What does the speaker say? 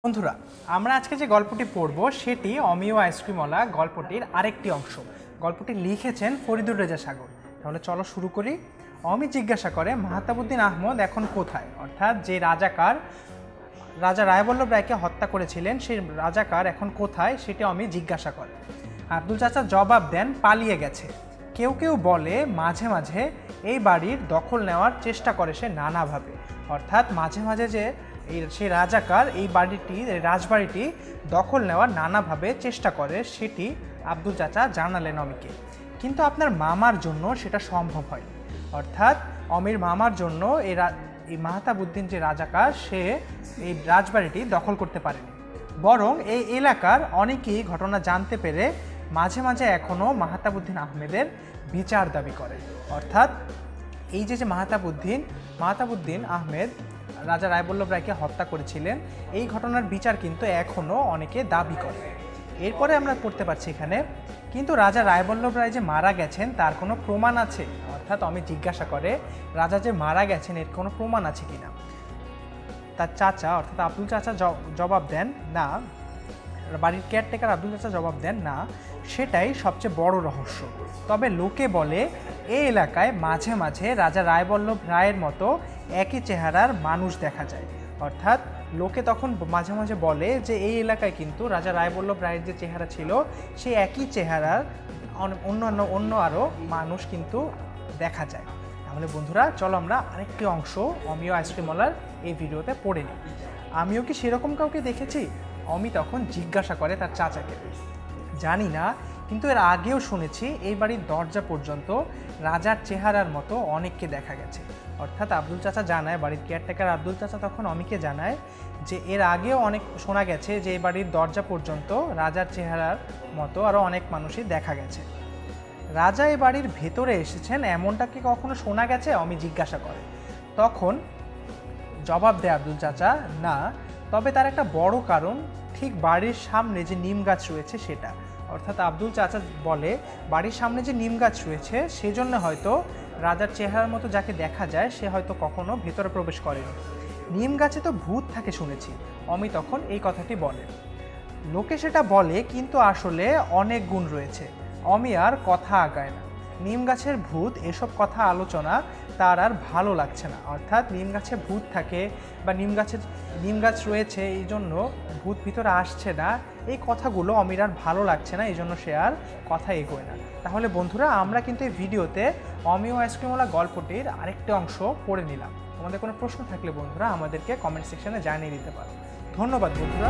বন্ধুরা আমরা আজকে যে গল্পটি পড়ব সেটি অমিয় আইসক্রিমওয়ালা গল্পটির আরেকটি অংশ। গল্পটি লিখেছেন ফরিদুর রেজা সাগর। তাহলে চলো শুরু করি। অমি জিজ্ঞাসা করে মাহতাবুদ্দিন আহমদ এখন কোথায়, অর্থাৎ যে রাজা রায়বল্লভ রায়কে হত্যা করেছিলেন সেই রাজাকার এখন কোথায় সেটি অমি জিজ্ঞাসা করে। আব্দুল চাচা জবাব দেন পালিয়ে গেছে। কেউ কেউ বলে মাঝে মাঝে এই বাড়ির দখল নেওয়ার চেষ্টা করে সে নানাভাবে, অর্থাৎ মাঝে মাঝে যে সেই রাজাকার এই রাজবাড়িটি দখল নেওয়ার নানাভাবে চেষ্টা করে সেটি আব্দুল চাচা জানালেন অমিকে। কিন্তু আপনার মামার জন্য সেটা সম্ভব হয়নি, অর্থাৎ অমির মামার জন্য এই মাহতাবুদ্দিন যে রাজাকার সে এই রাজবাড়িটি দখল করতে পারেনি। বরং এই এলাকার অনেকেই ঘটনা জানতে পেরে মাঝে মাঝে এখনও মাহতাবুদ্দিন আহমেদের বিচার দাবি করে। অর্থাৎ এই যে মাহতাবুদ্দিন আহমেদ রাজা রায়বল্লভ রায়কে হত্যা করেছিলেন এই ঘটনার বিচার কিন্তু এখনও অনেকে দাবি করে। এরপরে আমরা পড়তে পারছি এখানে, কিন্তু রাজা রায়বল্লভ রায় যে মারা গেছেন তার কোনো প্রমাণ আছে? অর্থাৎ আমি জিজ্ঞাসা করে রাজা যে মারা গেছেন এর কোনো প্রমাণ আছে কিনা। তার চাচা অর্থাৎ আব্দুল চাচা জবাব দেন না, বাড়ির কেয়ারটেকার আব্দুল চাচা জবাব দেন না, সেটাই সবচেয়ে বড় রহস্য। তবে লোকে বলে এই এলাকায় মাঝে মাঝে রাজা রায়বল্লভ রায়ের মতো একই চেহারার মানুষ দেখা যায়। অর্থাৎ লোকে তখন মাঝে মাঝে বলে যে এই এলাকায় কিন্তু রাজা রায়বল্লভ রায়ের যে চেহারা ছিল সেই একই চেহারার অন্য আরও মানুষ কিন্তু দেখা যায়। তাহলে বন্ধুরা চলো আমরা আরেকটি অংশ অমিয় আইসক্রিমওয়ালার এই ভিডিওতে পড়ে নিই। আমিও কি সেরকম কাউকে দেখেছি? অমি তখন জিজ্ঞাসা করে তার চাচাকে। জানি না, কিন্তু এর আগেও শুনেছি এই বাড়ির দরজা পর্যন্ত রাজার চেহারার মতো অনেককে দেখা গেছে। অর্থাৎ আব্দুল চাচা জানায়, বাড়ির কেয়ারটেকার আব্দুল চাচা তখন অমিকে জানায় যে এর আগেও অনেক শোনা গেছে যে এই বাড়ির দরজা পর্যন্ত রাজার চেহারার মতো আরও অনেক মানুষই দেখা গেছে। রাজা এই বাড়ির ভেতরে এসেছেন এমনটা কি কখনো শোনা গেছে? অমি জিজ্ঞাসা করে। তখন জবাব দেয় আব্দুল চাচা, না, তবে তার একটা বড় কারণ ঠিক বাড়ির সামনে যে নিম গাছ রয়েছে সেটা। অর্থাৎ আব্দুল চাচা বলে বাড়ির সামনে যে নিম গাছ রয়েছে সেজন্য হয়তো রাজার চেহারার মতো যাকে দেখা যায় সে হয়তো কখনো ভেতরে প্রবেশ করেনি। নিম গাছে তো ভূত থাকে শুনেছি। অমি তখন এই কথাটি বলে। লোকে সেটা বলে, কিন্তু আসলে অনেক গুণ রয়েছে। অমি আর কথা আগায় না। নিম গাছের ভূত এসব কথা আলোচনা তার আর ভালো লাগছে না। অর্থাৎ নিম গাছে ভূত থাকে বা নিম গাছ রয়েছে এই জন্য ভূত ভিতরে আসছে না, এই কথাগুলো অমির আর ভালো লাগছে না, এই জন্য সে আর কথা এগোয় না। তাহলে বন্ধুরা আমরা কিন্তু এই ভিডিওতে অমিয় আইসক্রিমওয়ালা গল্পটির আরেকটি অংশ পড়ে নিলাম। তোমাদের কোনো প্রশ্ন থাকলে বন্ধুরা আমাদেরকে কমেন্ট সেকশনে জানিয়ে দিতে পারো। ধন্যবাদ বন্ধুরা।